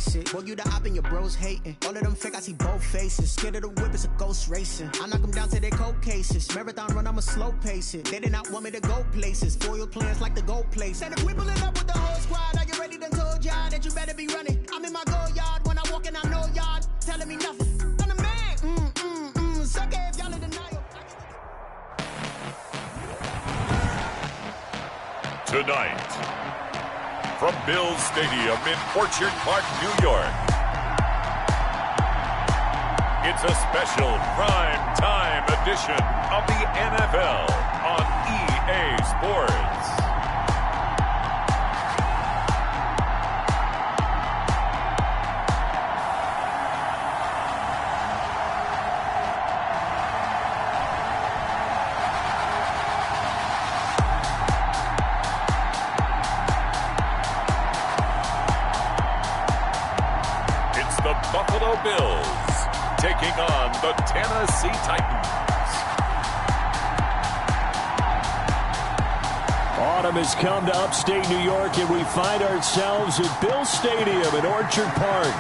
face it. Boy, you the op and your bros hating. All of them fake, I see both faces. Scared of the whip, it's a ghost racing. I knock them down to their cold cases. Marathon run, I'ma slow pace it. They did not want me to go places. Foil plans like the gold place. And if we pulling up with the whole squad, are you ready to told y'all that you better be running? I'm in my go yard. When I walk in, I know y'all telling me nothing. I'm the man. Suck it if y'all in denial. Tonight, from Bills Stadium in Orchard Park, New York, it's a special prime time edition of the NFL on EA Sports. Buffalo Bills taking on the Tennessee Titans. Autumn has come to upstate New York, and we find ourselves at Bills Stadium in Orchard Park.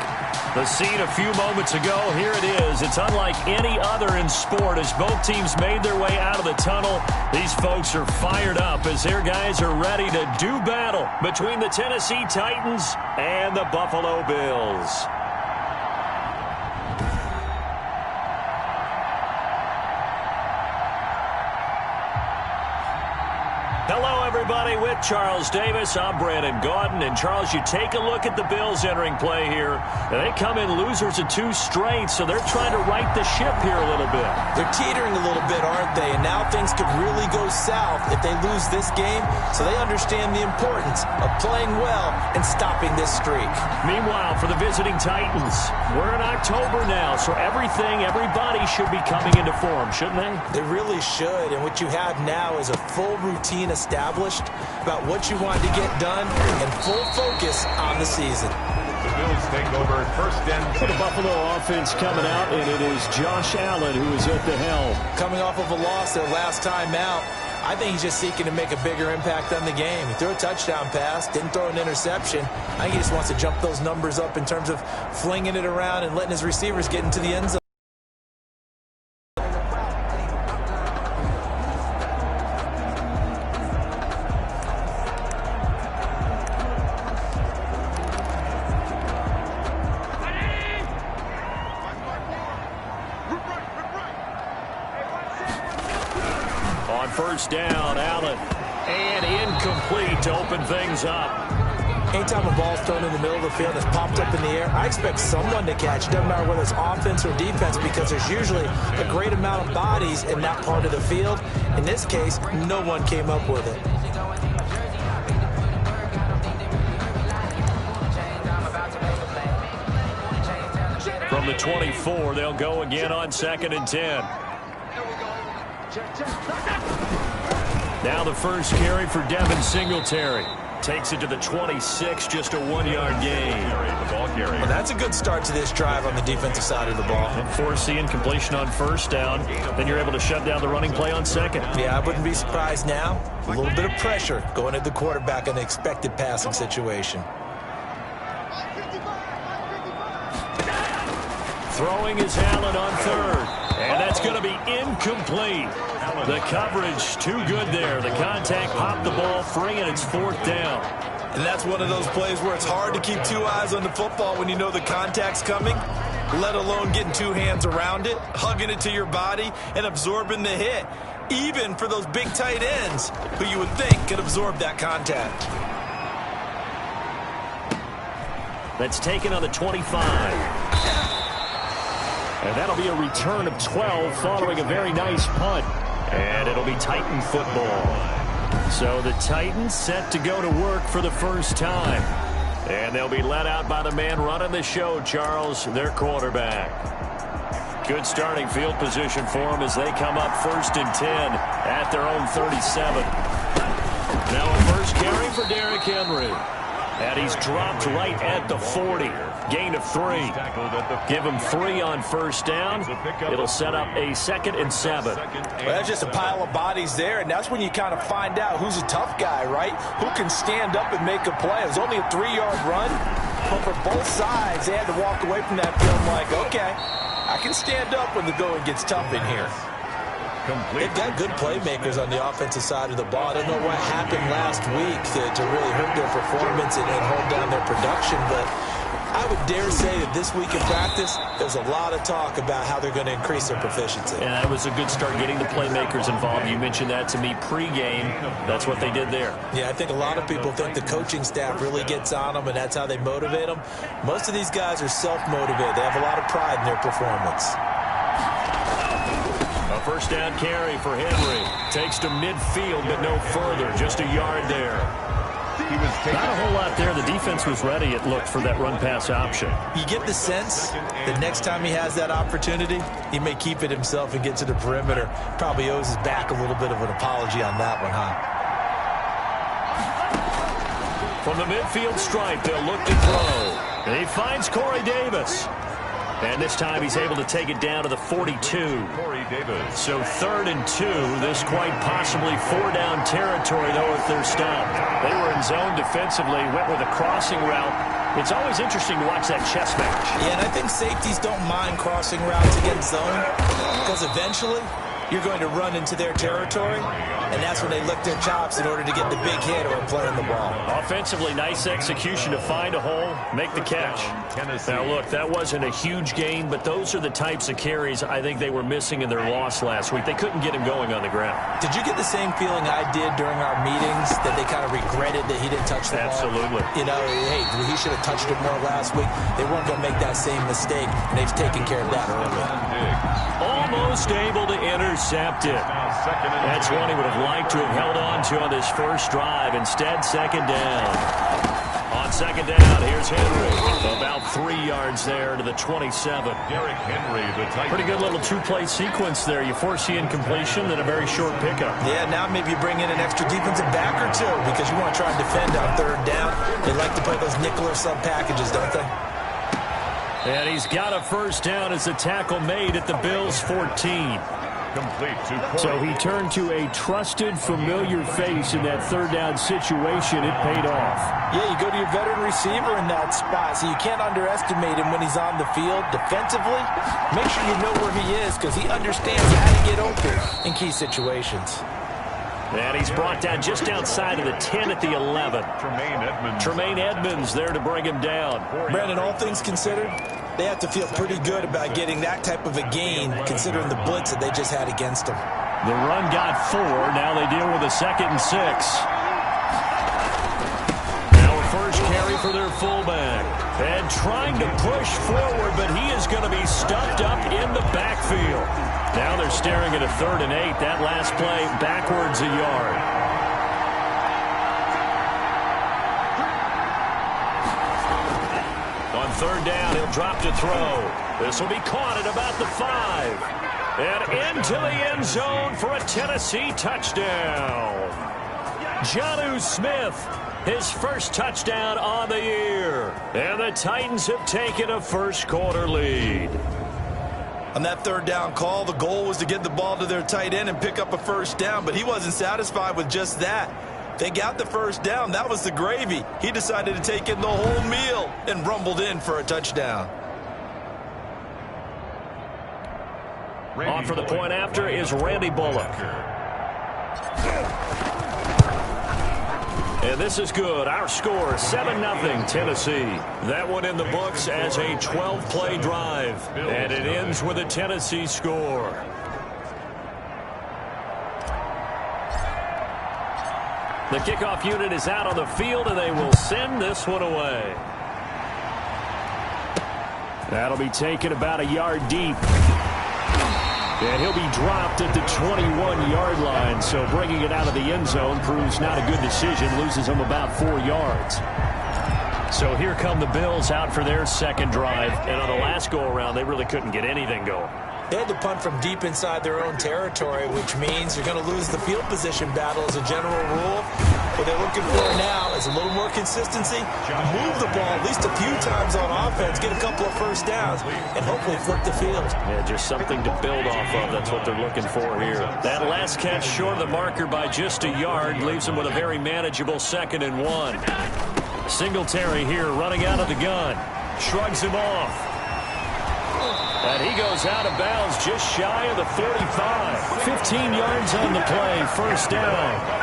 The scene a few moments ago, here it is. It's unlike any other in sport as both teams made their way out of the tunnel. These folks are fired up as their guys are ready to do battle between the Tennessee Titans and the Buffalo Bills. Hello, everybody. With Charles Davis, I'm Brandon Gaudin. And, Charles, you take a look at the Bills entering play here. They come in losers of 2 straight, so they're trying to right the ship here a little bit. They're teetering a little bit, aren't they? And now things could really go south if they lose this game, so they understand the importance of playing well and stopping this streak. Meanwhile, for the visiting Titans, we're in October now, so everybody should be coming into form, shouldn't they? They really should, and what you have now is a full routine established about what you want to get done and full focus on the season. The Bills take over first and 10. For the Buffalo offense coming out, and it is Josh Allen who is at the helm. Coming off of a loss their last time out, I think he's just seeking to make a bigger impact on the game. He threw a touchdown pass, didn't throw an interception. I think he just wants to jump those numbers up in terms of flinging it around and letting his receivers get into the end zone. First down, Allen, and incomplete to open things up. Anytime a ball's thrown in the middle of the field that's popped up in the air, I expect someone to catch. Doesn't matter whether it's offense or defense, because there's usually a great amount of bodies in that part of the field. In this case, no one came up with it. From the 24, they'll go again on 2nd and 10. Now the first carry for Devin Singletary. Takes it to the 26, just a 1-yard gain. Well, that's a good start to this drive on the defensive side of the ball. Forcing completion on first down. Then you're able to shut down the running play on second. Yeah, I wouldn't be surprised now. A little bit of pressure going at the quarterback in the expected passing situation. Throwing is Allen on 3rd. And that's going to be incomplete. The coverage too good there. The contact popped the ball free, and it's 4th down. And that's one of those plays where it's hard to keep 2 eyes on the football when you know the contact's coming, let alone getting 2 hands around it, hugging it to your body, and absorbing the hit, even for those big tight ends who you would think could absorb that contact. That's taken on the 25. And that'll be a return of 12 following a very nice punt. And it'll be Titan football. So the Titans set to go to work for the first time. And they'll be led out by the man running the show, Charles, their quarterback. Good starting field position for them as they come up 1st and 10 at their own 37. Now a first carry for Derrick Henry. And he's dropped right at the 40. Gain of 3. Give him 3 on first down. It'll set up a 2nd and 7. Well, that's just a pile of bodies there, and that's when you kind of find out who's a tough guy, right? Who can stand up and make a play. It was only a 3-yard run, But for both sides, they had to walk away from that feeling like, okay, I can stand up when the going gets tough in here. They've got good playmakers on the offensive side of the ball. I don't know what happened last week to really hurt their performance and hold down their production, but I would dare say that this week in practice, there's a lot of talk about how they're going to increase their proficiency. And that was a good start getting the playmakers involved. You mentioned that to me pregame. That's what they did there. Yeah, I think a lot of people think the coaching staff really gets on them, and that's how they motivate them. Most of these guys are self-motivated. They have a lot of pride in their performance. A first down carry for Henry. Takes to midfield, but no further. Just a yard there. Not a whole lot there. The defense was ready, it looked, for that run-pass option. You get the sense that next time he has that opportunity, he may keep it himself and get to the perimeter. Probably owes his back a little bit of an apology on that one, huh? From the midfield stripe, they'll look to throw. And he finds Corey Davis. And this time he's able to take it down to the 42. Corey Davis. So 3rd and 2. This quite possibly 4-down territory, though, if they're stopped. They were in zone defensively, went with a crossing route. It's always interesting to watch that chess match. Yeah, and I think safeties don't mind crossing routes against zone because eventually you're going to run into their territory, and that's when they lick their chops in order to get the big hit or play on the ball. Offensively, nice execution to find a hole, make the catch. Now, look, that wasn't a huge gain, but those are the types of carries I think they were missing in their loss last week. They couldn't get him going on the ground. Did you get the same feeling I did during our meetings, that they kind of regretted that he didn't touch the ball? Absolutely. You know, hey, he should have touched it more last week. They weren't going to make that same mistake, and they've taken care of that early. Almost able to intercept it. That's one he would have liked to have held on to on this first drive. Instead, second down. On second down, here's Henry. About 3 yards there to the 27. Derrick Henry, the tight. Pretty good little two-play sequence there. You force the incompletion, then a very short pickup. Yeah, now maybe you bring in an extra defensive back or two because you want to try and defend on 3rd down. They like to play those nickel or sub packages, don't they? And he's got a first down as the tackle made at the Bills' 14. Complete to Corey. So he turned to a trusted, familiar face in that 3rd down situation. It paid off. Yeah, you go to your veteran receiver in that spot, so you can't underestimate him when he's on the field. Defensively, make sure you know where he is because he understands how to get open in key situations. And he's brought down just outside of the 10 at the 11. Tremaine Edmonds there to bring him down. Brandon, all things considered, they have to feel pretty good about getting that type of a gain considering the blitz that they just had against them. The run got 4. Now they deal with a 2nd and 6. Now a first carry for their fullback. And trying to push forward, but he is going to be stuffed up in the backfield. Now they're staring at a 3rd and 8. That last play backwards a yard. On 3rd down, he'll drop to throw. This will be caught at about the 5. And into the end zone for a Tennessee touchdown. Jonnu Smith, his first touchdown on the year. And the Titans have taken a first-quarter lead. On that 3rd down call, the goal was to get the ball to their tight end and pick up a first down, but he wasn't satisfied with just that. They got the first down. That was the gravy. He decided to take in the whole meal and rumbled in for a touchdown. On for the point after is Randy Bullock. And this is good. Our score, 7-0 Tennessee. That one in the books as a 12-play drive. And it ends with a Tennessee score. The kickoff unit is out on the field, and they will send this one away. That'll be taken about a yard deep. And he'll be dropped at the 21-yard line, so bringing it out of the end zone proves not a good decision, loses him about 4 yards. So here come the Bills out for their second drive, and on the last go-around, they really couldn't get anything going. They had to punt from deep inside their own territory, which means you're going to lose the field position battle as a general rule. What they're looking for now is a little more consistency, move the ball at least a few times on offense, get a couple of first downs, and hopefully flip the field. Yeah, just something to build off of. That's what they're looking for here. That last catch short of the marker by just a yard leaves them with a very manageable 2nd and 1. Singletary here running out of the gun. Shrugs him off. And he goes out of bounds just shy of the 35. 15 yards on the play. First down.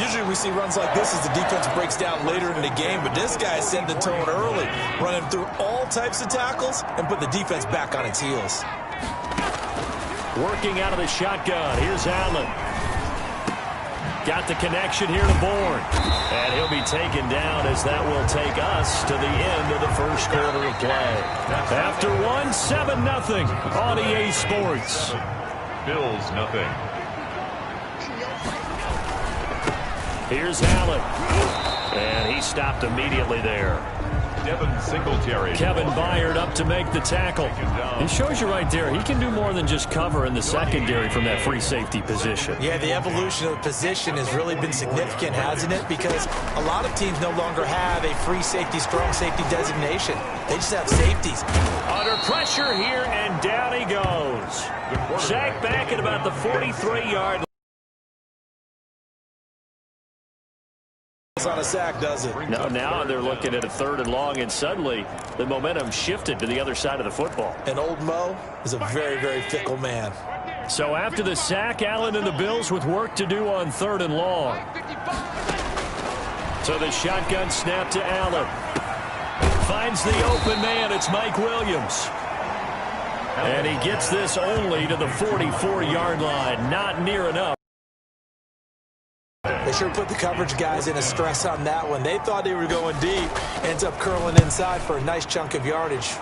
Usually we see runs like this as the defense breaks down later in the game, but this guy set the tone early, running through all types of tackles and put the defense back on its heels. Working out of the shotgun. Here's Allen. Got the connection here to Bourne. And he'll be taken down as that will take us to the end of the first quarter of play. After one, 7-0 on EA Sports. Bills nothing. Here's Allen. And he stopped immediately there. Devin Singletary. Kevin Byard up to make the tackle. It shows you right there, he can do more than just cover in the secondary from that free safety position. Yeah, the evolution of the position has really been significant, hasn't it? Because a lot of teams no longer have a free safety, strong safety designation. They just have safeties. Under pressure here, and down he goes. Sacked back at about the 43-yard line. On a sack, does it? No, now they're looking at a 3rd and long, and suddenly the momentum shifted to the other side of the football. And old Mo is a very, very fickle man. So after the sack, Allen and the Bills with work to do on 3rd and long. So the shotgun snap to Allen. Finds the open man. It's Mike Williams. And he gets this only to the 44-yard line. Not near enough. They sure put the coverage guys in a stress on that one. They thought they were going deep. Ends up curling inside for a nice chunk of yardage.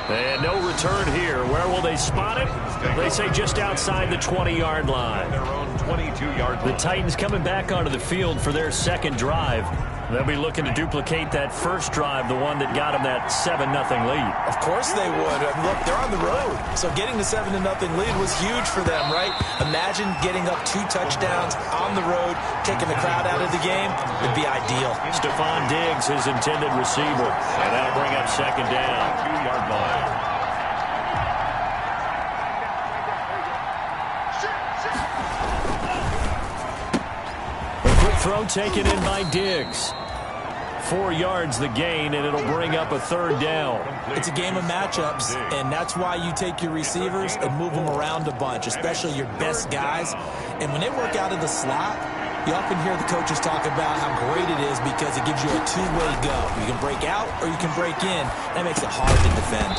And no return here. Where will they spot it? They say just outside the 20-yard line. Their own 22-yard line. The Titans coming back onto the field for their second drive. They'll be looking to duplicate that first drive, the one that got them that 7-0 lead. Of course they would. Look, they're on the road. So getting the 7-0 lead was huge for them, right? Imagine getting up 2 touchdowns on the road, taking the crowd out of the game. Would be ideal. Stephon Diggs, his intended receiver. And that'll bring up second down. 2-yard line. Throw taken in by Diggs. 4 yards the gain, and it'll bring up a 3rd down. It's a game of matchups, and that's why you take your receivers and move them around a bunch, especially your best guys. And when they work out of the slot, you often hear the coaches talk about how great it is because it gives you a 2-way go. You can break out or you can break in. That makes it hard to defend.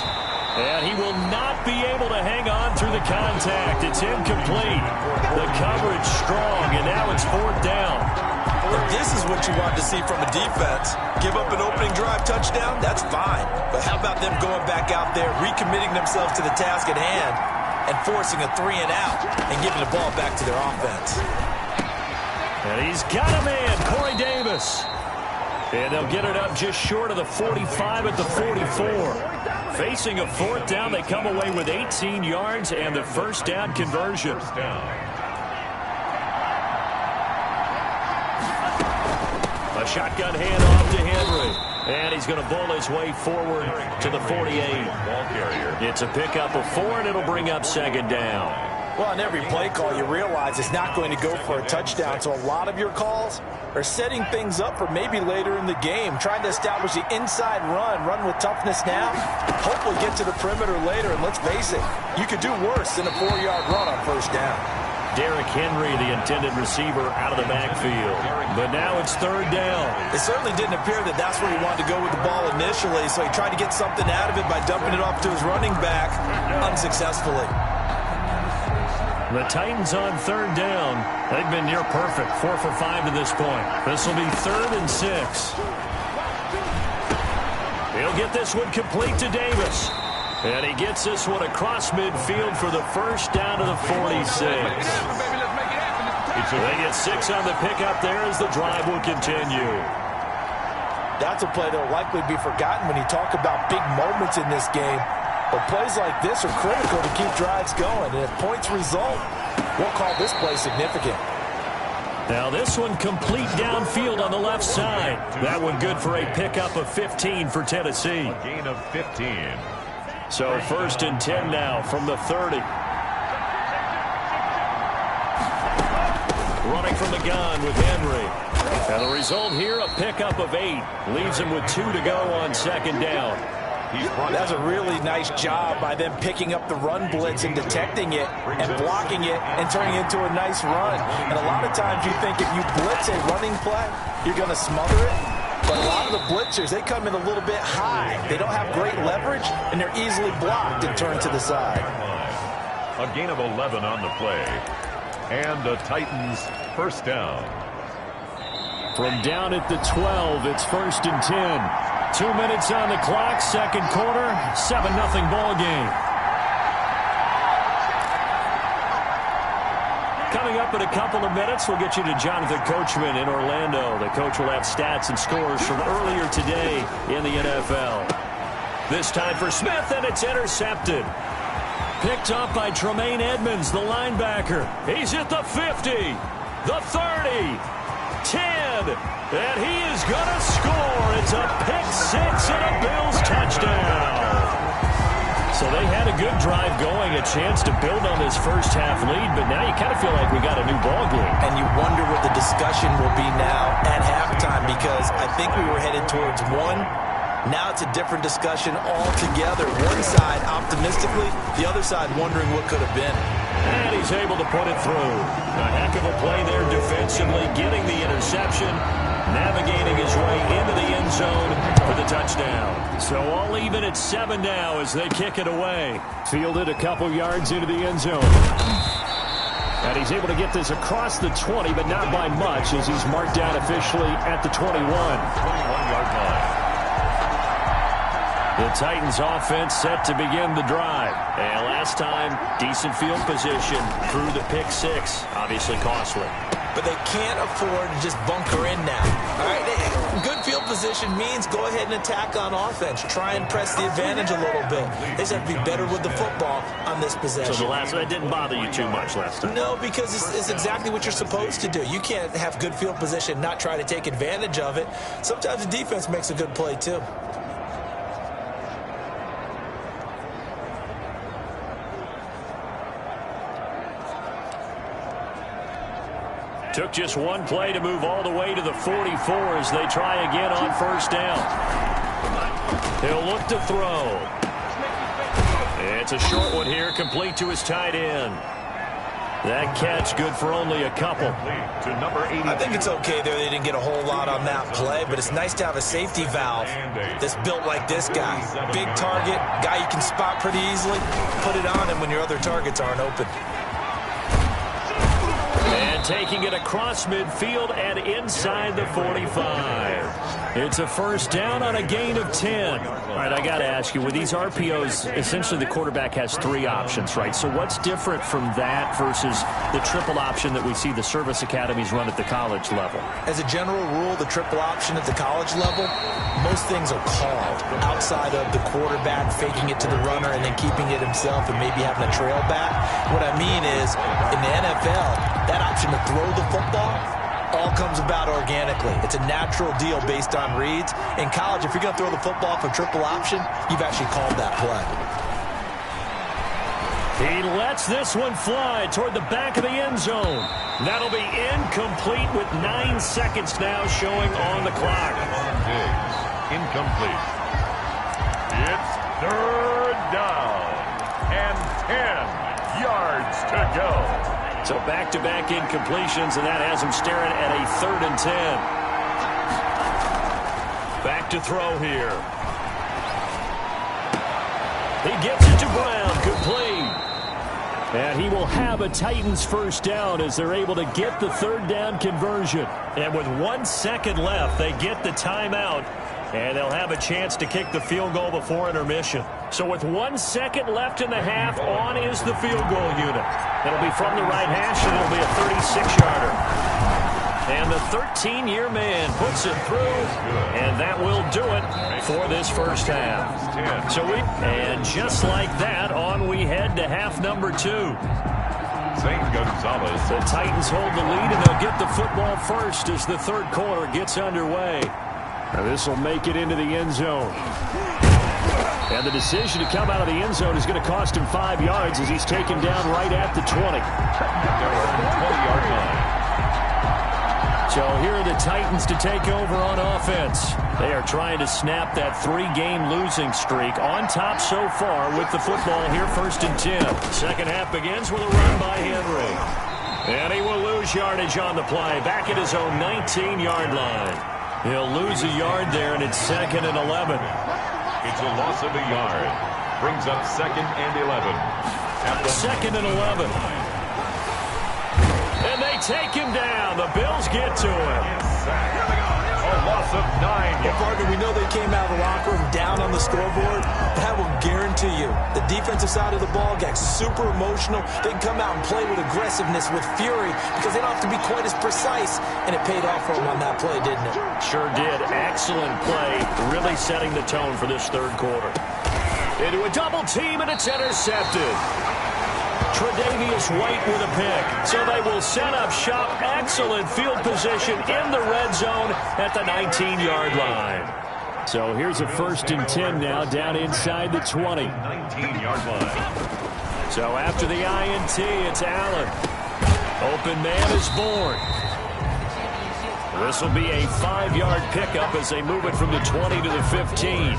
And he will not be able to hang on through the contact. It's incomplete. The coverage strong, and now it's 4th down. If this is what you want to see from a defense, give up an opening drive touchdown, that's fine. But how about them going back out there, recommitting themselves to the task at hand, and forcing a 3 and out, and giving the ball back to their offense. And he's got a man, Corey Davis. And they'll get it up just short of the 45 at the 44. Facing a 4th down, they come away with 18 yards and the first down conversion. A shotgun handoff to Henry. And he's going to bull his way forward to the 48. It's a pickup of 4, and it'll bring up second down. Well, on every play call, you realize it's not going to go for a touchdown. So a lot of your calls are setting things up for maybe later in the game, trying to establish the inside run with toughness now, hopefully get to the perimeter later. And let's face it, you could do worse than a 4-yard run on first down. Derrick Henry, the intended receiver, out of the backfield. But now it's 3rd down. It certainly didn't appear that that's where he wanted to go with the ball initially, so he tried to get something out of it by dumping it off to his running back unsuccessfully. The Titans on 3rd down. They've been near perfect. 4 for 5 to this point. This will be 3rd and 6. He'll get this one complete to Davis. And he gets this one across midfield for the first down to the 46. They get 6 on the pickup there as the drive will continue. That's a play that will likely be forgotten when you talk about big moments in this game. But plays like this are critical to keep drives going. And if points result, we'll call this play significant. Now this one complete downfield on the left side. That one good for a pickup of 15 for Tennessee. A gain of 15. So 1st and 10 now from the 30. running from the gun with Henry. And the result here, a pickup of 8. Leaves him with 2 to go on second down. That's a really nice job by them picking up the run blitz and detecting it and blocking it and turning it into a nice run. And a lot of times you think if you blitz a running play, you're going to smother it. But a lot of the blitzers, they come in a little bit high. They don't have great leverage, and they're easily blocked and turned to the side. A gain of 11 on the play. And the Titans first down. From down at the 12, it's 1st and 10. 2 minutes on the clock, second quarter, 7-0 ball game. Coming up in a couple of minutes, we'll get you to Jonathan Coachman in Orlando. The coach will have stats and scores from earlier today in the NFL. This time for Smith, and it's intercepted. Picked up by Tremaine Edmonds, the linebacker. He's at the 50, the 30, 10, and he is going to score. It's a pick-6 and a Bills touchdown. So they had a good drive going, a chance to build on this first-half lead, but now you kind of feel like we got a new ball game. And you wonder what the discussion will be now at halftime, because I think we were headed towards one. Now it's a different discussion altogether. One side optimistically, the other side wondering what could have been. And he's able to put it through. A heck of a play there defensively, getting the interception, navigating his way into the end zone for the touchdown. So all even at 7 now as they kick it away. Fielded a couple yards into the end zone. And he's able to get this across the 20, but not by much, as he's marked down officially at the 21. 21-yard line. The Titans offense set to begin the drive. And last time, decent field position through the pick-6. Obviously costly. But they can't afford to just bunker in now. All right, good field position means go ahead and attack on offense. Try and press the advantage a little bit. They just have to be better with the football on this possession. So the last one didn't bother you too much last time? No, because it's exactly what you're supposed to do. You can't have good field position, not try to take advantage of it. Sometimes the defense makes a good play, too. Took just one play to move all the way to the 44 as they try again on first down. He'll look to throw. It's a short one here, complete to his tight end. That catch good for only a couple. To number 80. I think it's okay there. They didn't get a whole lot on that play, but it's nice to have a safety valve that's built like this guy. Big target, guy you can spot pretty easily. Put it on him when your other targets aren't open. And taking it across midfield and inside the 45. It's a first down on a gain of 10. All right, I got to ask you, with these RPOs, essentially the quarterback has 3 options, right? So what's different from that versus the triple option that we see the service academies run at the college level? As a general rule, the triple option at the college level, most things are called outside of the quarterback faking it to the runner and then keeping it himself and maybe having a trail back. What I mean is, in the NFL, that option to throw the football all comes about organically. It's a natural deal based on reads. In college, if you're going to throw the football for triple option, you've actually called that play. He lets this one fly toward the back of the end zone. That'll be incomplete with 9 seconds now showing on the clock. Incomplete. It's third down and 10 yards to go. So back-to-back incompletions, and that has him staring at a 3rd and 10. Back to throw here. He gets it to Brown, complete. And he will have a Titans first down as they're able to get the 3rd down conversion. And with 1 second left, they get the timeout. And they'll have a chance to kick the field goal before intermission. So with 1 second left in the half, on is the field goal unit. It'll be from the right hash, and it'll be a 36-yarder. And the 13-year man puts it through, and that will do it for this first half. And just like that, on we head to half number 2. St. Gonzalez. The Titans hold the lead, and they'll get the football first as the 3rd quarter gets underway. Now this will make it into the end zone. And the decision to come out of the end zone is going to cost him 5 yards as he's taken down right at the 20. 20-yard line. So here are the Titans to take over on offense. They are trying to snap that 3-game losing streak. On top so far with the football here, 1st and 10. Second half begins with a run by Henry. And he will lose yardage on the play. Back at his own 19-yard line. He'll lose a yard there, and it's 2nd and 11. It's a loss of a yard. Brings up 2nd and 11. 2nd and 11. And they take him down. The Bills get to him. A loss of 9 yards. Well, partner, we know they came out of the locker room down on the scoreboard. That will guarantee you the defensive side of the ball got super emotional. They can come out and play with aggressiveness, with fury, because they don't have to be quite as precise. And it paid off for them on that play, didn't it? Sure did. Excellent play. Really setting the tone for this 3rd quarter. Into a double team, and it's intercepted. Tre'Davious White with a pick. So they will set up shop. Excellent field position in the red zone at the 19-yard line. So here's a 1st and 10 now down inside the 20. 19-yard line. So after the INT, it's Allen. Open man is born. This will be a 5-yard pickup as they move it from the 20 to the 15.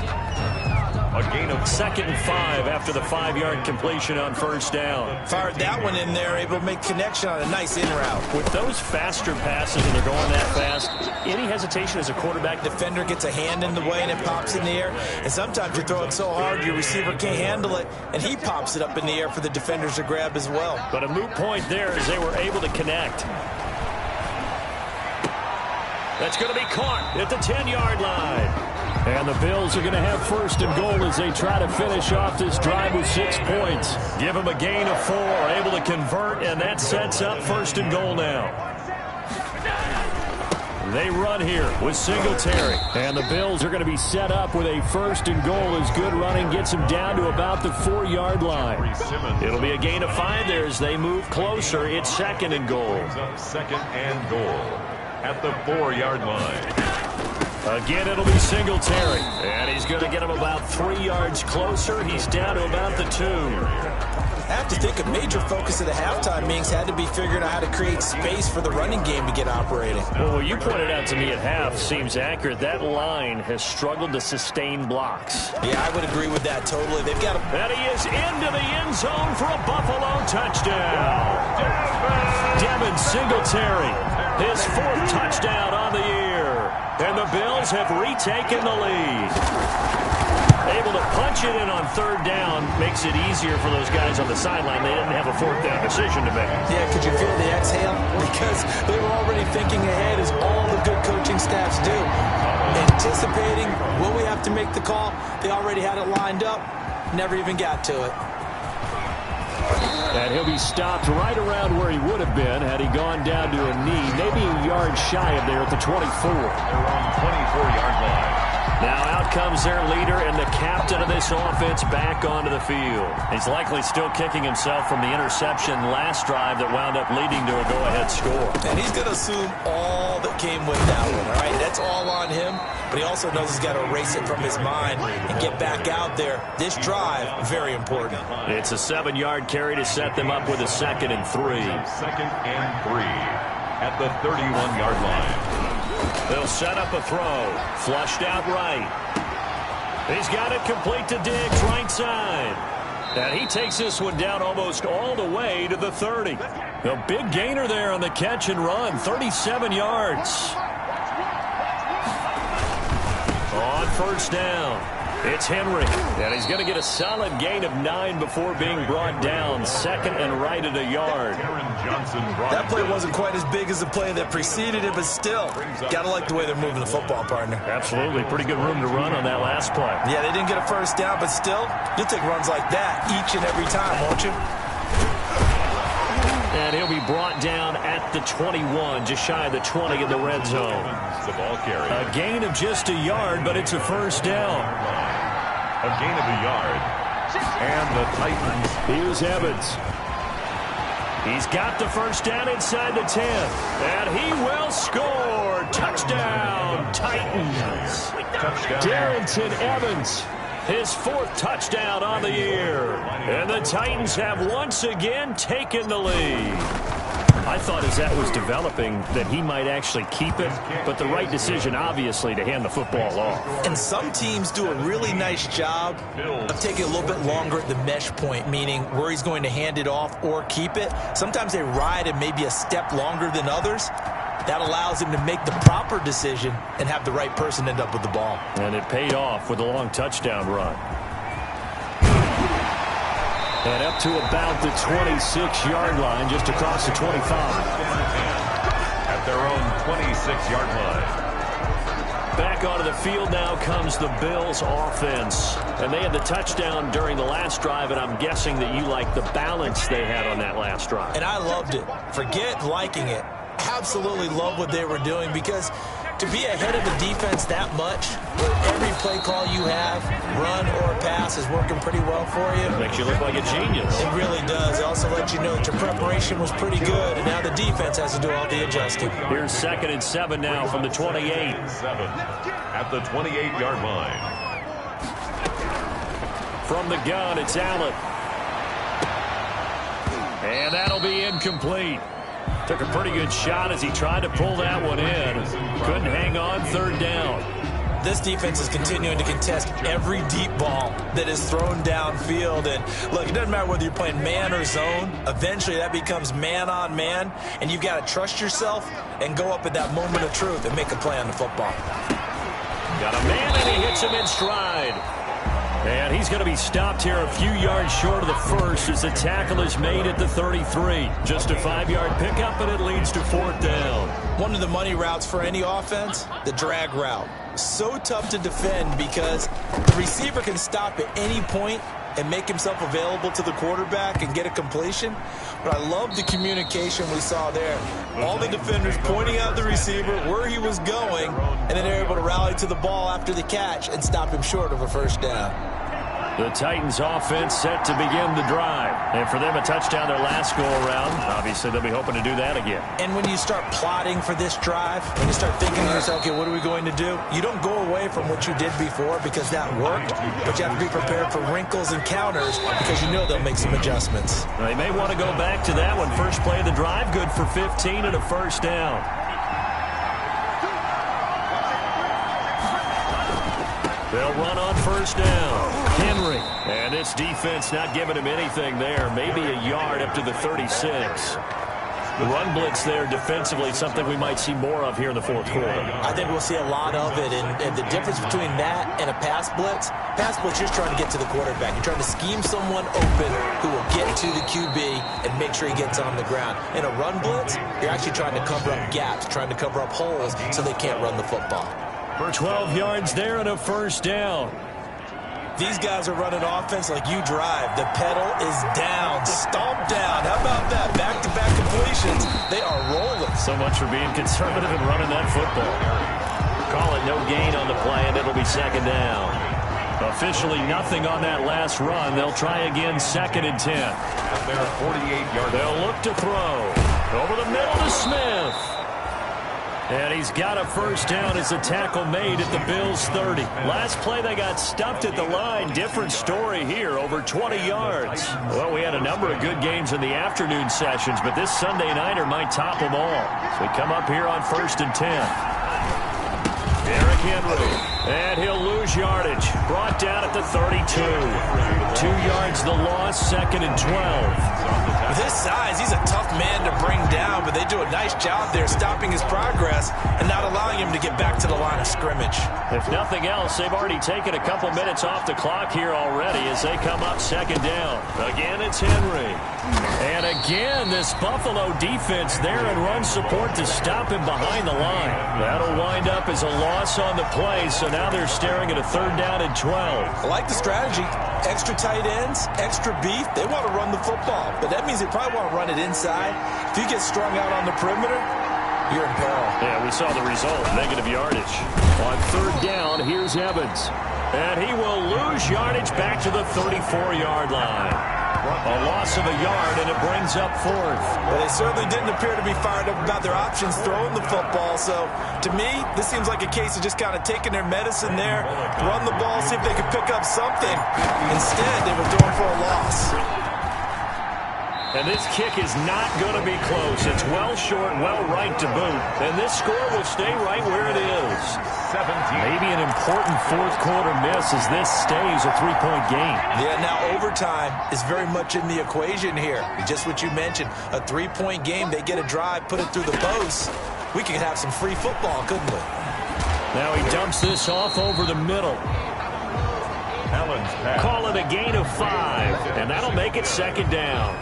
A gain of 2nd and 5 after the 5-yard completion on 1st down. Fired that one in there, able to make connection on a nice in route. With those faster passes and they're going that fast, any hesitation as a quarterback? Defender gets a hand in the way and it pops in the air. And sometimes you throw it so hard your receiver can't handle it, and he pops it up in the air for the defenders to grab as well. But a moot point there as they were able to connect. That's going to be caught at the 10-yard line. And the Bills are going to have 1st and goal as they try to finish off this drive with 6 points. Give them a gain of 4, able to convert, and that sets up 1st and goal now. They run here with Singletary. And the Bills are going to be set up with a 1st and goal as good running gets them down to about the 4-yard line. It'll be a gain of 5 there as they move closer. It's 2nd and goal. 2nd and goal at the 4-yard line. Again, it'll be Singletary. And he's going to get him about 3 yards closer. He's down to about the 2. I have to think a major focus of the halftime meetings had to be figuring out how to create space for the running game to get operating. Well, what you pointed out to me at half seems accurate. That line has struggled to sustain blocks. Yeah, I would agree with that totally. They've got to... And he is into the end zone for a Buffalo touchdown. Devin Singletary, his 4th touchdown on the year. And the Bills have retaken the lead. Able to punch it in on 3rd down makes it easier for those guys on the sideline. They didn't have a 4th down decision to make. Yeah, could you feel the exhale? Because they were already thinking ahead, as all the good coaching staffs do. Anticipating, will we have to make the call? They already had it lined up, never even got to it. And he'll be stopped right around where he would have been had he gone down to a knee, maybe a yard shy of there at the 24. They're on 24-yard line. Now out comes their leader and the captain of this offense back onto the field. He's likely still kicking himself from the interception last drive that wound up leading to a go-ahead score. And he's going to assume all that came with that one, all right? That's all on him, but he also knows he's got to erase it from his mind and get back out there. This drive, very important. It's a 7-yard carry to set them up with a 2nd and 3. 2nd and 3 at the 31-yard line. They'll set up a throw. Flushed out right. He's got it complete to Diggs, right side. And he takes this one down almost all the way to the 30. A big gainer there on the catch and run. 37 yards. On 1st down, it's Henry. And he's going to get a solid gain of 9 before being brought down. 2nd and right at a yard. That play wasn't quite as big as the play that preceded it, but still, got to like the way they're moving the football, partner. Absolutely. Pretty good room to run on that last play. Yeah, they didn't get a 1st down, but still, you'll take runs like that each and every time, won't you? And he'll be brought down at the 21, just shy of the 20 in the red zone. The ball carry. A gain of just a yard, but it's a 1st down. A gain of a yard. And the Titans. Here's Evans. He's got the 1st down inside the 10. And he will score. Touchdown, Titans. Touchdown. Darrington Evans. His 4th touchdown on the year. And the Titans have once again taken the lead. I thought as that was developing that he might actually keep it, but the right decision, obviously, to hand the football off. And some teams do a really nice job of taking a little bit longer at the mesh point, meaning where he's going to hand it off or keep it. Sometimes they ride it maybe a step longer than others. That allows him to make the proper decision and have the right person end up with the ball. And it paid off with a long touchdown run. And up to about the 26-yard line, just across the 25. At their own 26-yard line. Back onto the field now comes the Bills offense. And they had the touchdown during the last drive, and I'm guessing that you like the balance they had on that last drive. And I loved it. Forget liking it. Absolutely love what they were doing, because to be ahead of the defense that much, where every play call you have, run or pass, is working pretty well for you. Makes you look like a genius. It really does. It also lets you know that your preparation was pretty good, and now the defense has to do all the adjusting. Here's 2nd and 7 now from the 28. 7 at the 28-yard line. From the gun, it's Allen. And that'll be incomplete. Took a pretty good shot as he tried to pull that one in. Couldn't hang on, 3rd down. This defense is continuing to contest every deep ball that is thrown downfield. And look, it doesn't matter whether you're playing man or zone. Eventually that becomes man on man, and you've got to trust yourself and go up at that moment of truth and make a play on the football. Got a man, and he hits him in stride. And he's going to be stopped here a few yards short of the first as the tackle is made at the 33. Just a 5-yard pickup, and it leads to 4th down. One of the money routes for any offense, the drag route. So tough to defend because the receiver can stop at any point and make himself available to the quarterback and get a completion. But I love the communication we saw there. All the defenders pointing out the receiver, where he was going, and then they're able to rally to the ball after the catch and stop him short of a 1st down. The Titans offense set to begin the drive. And for them, a touchdown their last go-around. Obviously, they'll be hoping to do that again. And when you start plotting for this drive, when you start thinking to yourself, okay, what are we going to do? You don't go away from what you did before because that worked, but you have to be prepared for wrinkles and counters because you know they'll make some adjustments. They may want to go back to that one. First play of the drive, good for 15 and a 1st down. They'll run on 1st down. Henry. And this defense not giving him anything there. Maybe a yard up to the 36. The run blitz there defensively, something we might see more of here in the 4th quarter. I think we'll see a lot of it. And the difference between that and a pass blitz, you're just trying to get to the quarterback. You're trying to scheme someone open who will get to the QB and make sure he gets on the ground. In a run blitz, you're actually trying to cover up gaps, trying to cover up holes so they can't run the football. For 12 yards there and a 1st down. These guys are running offense like you drive. The pedal is down, stomp down. How about that? Back-to-back completions. They are rolling. So much for being conservative and running that football. Call it no gain on the play, and it'll be 2nd down. Officially nothing on that last run. They'll try again, 2nd and 10. At their 48-yard. They'll look to throw. Over the middle to Smith. And he's got a 1st down as the tackle made at the Bills' 30. Last play, they got stuffed at the line. Different story here, over 20 yards. Well, we had a number of good games in the afternoon sessions, but this Sunday nighter might top them all. So we come up here on 1st and 10. Derrick Henry. And he'll lose yardage. Brought down at the 32. 2 yards the loss, 2nd and 12. With his size, he's a tough man to bring down, but they do a nice job there stopping his progress and not allowing him to get back to the line of scrimmage. If nothing else, they've already taken a couple minutes off the clock here already as they come up 2nd down. Again, it's Henry. And again, this Buffalo defense there in run support to stop him behind the line. That'll wind up as a loss on the play, so now they're staring at a 3rd down and 12. I like the strategy. Extra tight ends, extra beef. They want to run the football, but that means they probably want to run it inside. If you get strung out on the perimeter, you're in peril. Yeah, we saw the result, negative yardage. On 3rd down, here's Evans. And he will lose yardage back to the 34-yard line. A loss of a yard, and it brings up 4th. Well, they certainly didn't appear to be fired up about their options throwing the football. So, to me, this seems like a case of just kind of taking their medicine there, run the ball, see if they could pick up something. Instead, they were throwing for a loss. And this kick is not going to be close. It's well short, well right to boot. And this score will stay right where it is. 17. Maybe an important fourth quarter miss as this stays a three-point game. Yeah, now overtime is very much in the equation here. Just what you mentioned, a three-point game. They get a drive, put it through the post. We could have some free football, couldn't we? Now he dumps this off over the middle. Call it a gain of 5, and that'll make it second down.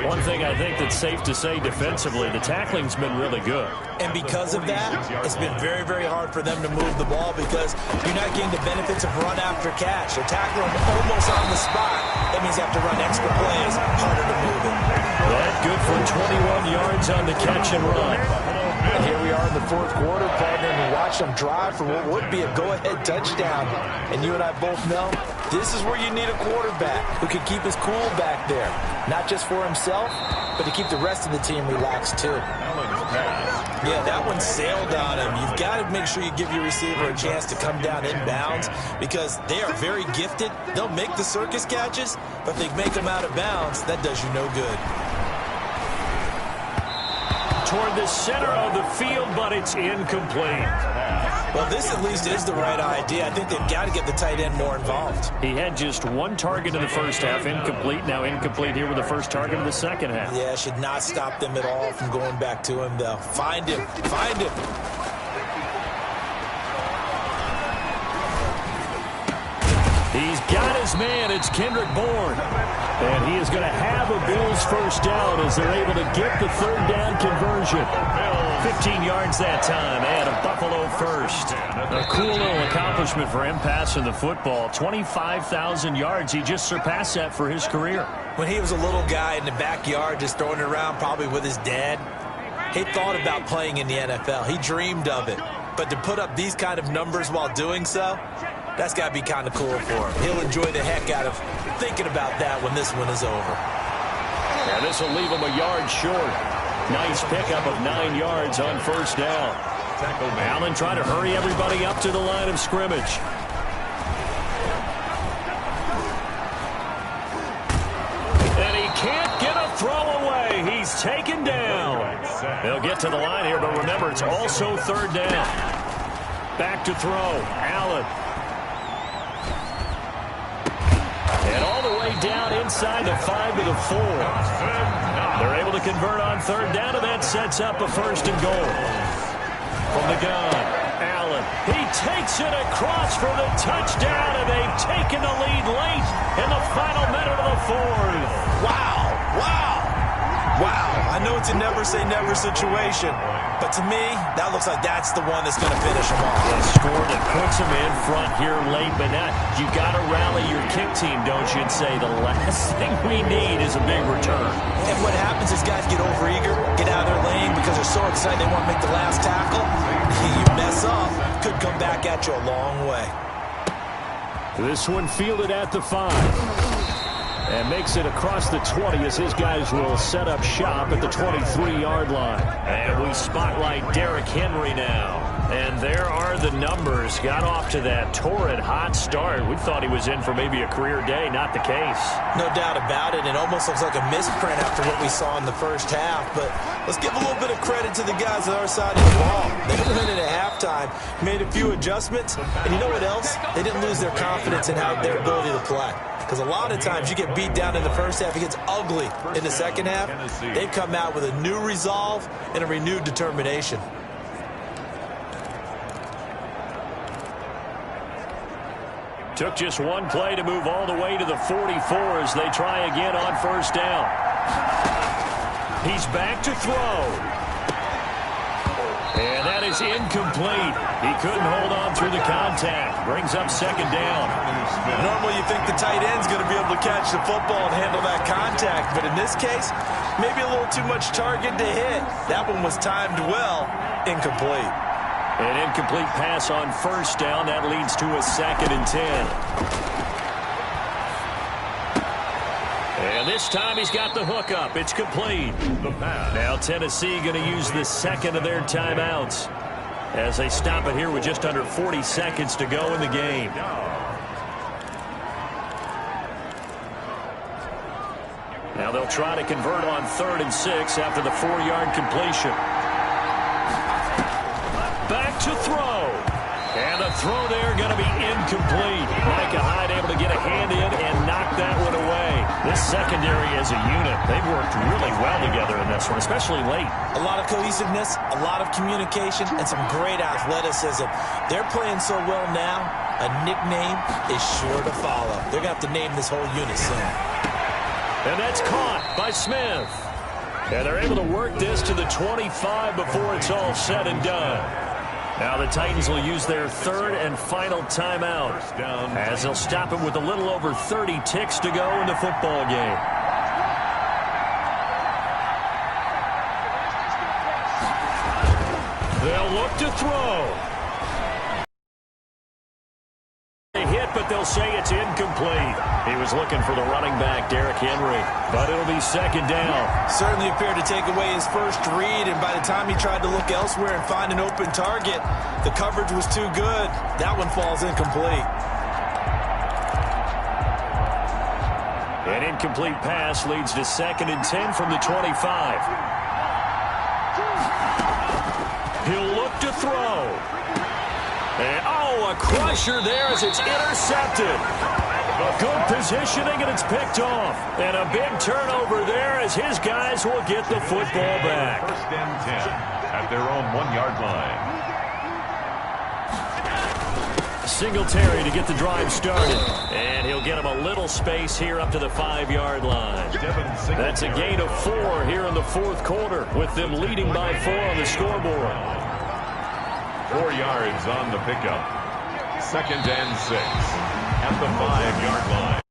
One thing I think that's safe to say defensively, the tackling's been really good. And because of that, it's been very, very hard for them to move the ball because you're not getting the benefits of run after catch. They're tackling almost on the spot. That means you have to run extra plays, harder to move it. That good for 21 yards on the catch and run. And here we are in the fourth quarter, partner, and watch them drive for what would be a go-ahead touchdown. And you and I both know this is where you need a quarterback who can keep his cool back there. Not just for himself, but to keep the rest of the team relaxed too. Yeah, that one sailed on him. You've got to make sure you give your receiver a chance to come down inbounds because they are very gifted. They'll make the circus catches, but if they make them out of bounds, that does you no good. Toward the center of the field, but it's incomplete. Well, this at least is the right idea. I think they've got to get the tight end more involved. He had just one target in the first half, incomplete. Now incomplete here with the first target in the second half. Yeah, should not stop them at all from going back to him, though. Find him. Find him. He's got his man. It's Kendrick Bourne. And he is going to have a Bills first down as they're able to get the third down conversion. 15 yards that time and a Buffalo first. A cool little accomplishment for him passing the football. 25,000 yards. He just surpassed that for his career. When he was a little guy in the backyard just throwing it around probably with his dad, he thought about playing in the NFL. He dreamed of it. But to put up these kind of numbers while doing so, that's got to be kind of cool for him. He'll enjoy the heck out of thinking about that when this one is over. And this will leave him a yard short. Nice pickup of 9 yards on first down. Allen trying to hurry everybody up to the line of scrimmage. And he can't get a throw away. He's taken down. They'll get to the line here, but remember, it's also third down. Back to throw. Allen. And all the way down inside the 5 to the 4. They're able to convert on third down, and that sets up a first and goal. From the gun, Allen. He takes it across for the touchdown, and they've taken the lead late in the final minute of the fourth. Wow, wow, wow. I know it's a never-say-never situation, but to me, that looks like that's the one that's going to finish them off. A score that puts them in front here late, but now you got to rally your kick team, don't you, and say the last thing we need is a big return. And what happens is guys get overeager, get out of their lane because they're so excited they want to make the last tackle. You mess up, could come back at you a long way. This one fielded at the 5. And makes it across the 20 as his guys will set up shop at the 23-yard line. And we spotlight Derrick Henry now. And there are the numbers. Got off to that torrid hot start. We thought he was in for maybe a career day. Not the case. No doubt about it. It almost looks like a misprint after what we saw in the first half. But let's give a little bit of credit to the guys on our side of the ball. They went in at halftime, made a few adjustments. And you know what else? They didn't lose their confidence in their ability to play. Because a lot of times you get beat down in the first half, it gets ugly in the second half. They've come out with a new resolve and a renewed determination. Took just one play to move all the way to the 44 as they try again on first down. He's back to throw. And that is incomplete. He couldn't hold on through the contact. Brings up second down. Normally you think the tight end's going to be able to catch the football and handle that contact. But in this case, maybe a little too much target to hit. That one was timed well. Incomplete. An incomplete pass on first down. That leads to a 2nd and 10. And this time he's got the hook up. It's complete. Now Tennessee going to use the second of their timeouts as they stop it here with just under 40 seconds to go in the game. Now they'll try to convert on 3rd and 6 after the 4-yard completion. Back to throw. And the throw there going to be incomplete. Micah Hyde able to get a hand in and knock that one away. This secondary as a unit, they've worked really well together in this one, especially late. A lot of cohesiveness, a lot of communication, and some great athleticism. They're playing so well now, a nickname is sure to follow. They're going to have to name this whole unit soon. And that's caught by Smith. And they're able to work this to the 25 before it's all said and done. Now the Titans will use their 3rd and final timeout as they'll stop it with a little over 30 ticks to go in the football game. They'll look to throw. They hit, but they'll say it's incomplete. He was looking for the running back, Derrick Henry, but it'll be 2nd down. Certainly appeared to take away his first read, and by the time he tried to look elsewhere and find an open target, the coverage was too good. That one falls incomplete. An incomplete pass leads to 2nd and 10 from the 25. He'll look to throw. And, a crusher there as it's intercepted. Good positioning, and it's picked off. And a big turnover there as his guys will get the football back. 1st and 10 at their own 1-yard line. Singletary to get the drive started. And he'll get him a little space here up to the 5-yard line. That's a gain of 4 here in the 4th quarter, with them leading by 4 on the scoreboard. 4 yards on the pickup. 2nd and 6 at the 5-yard line.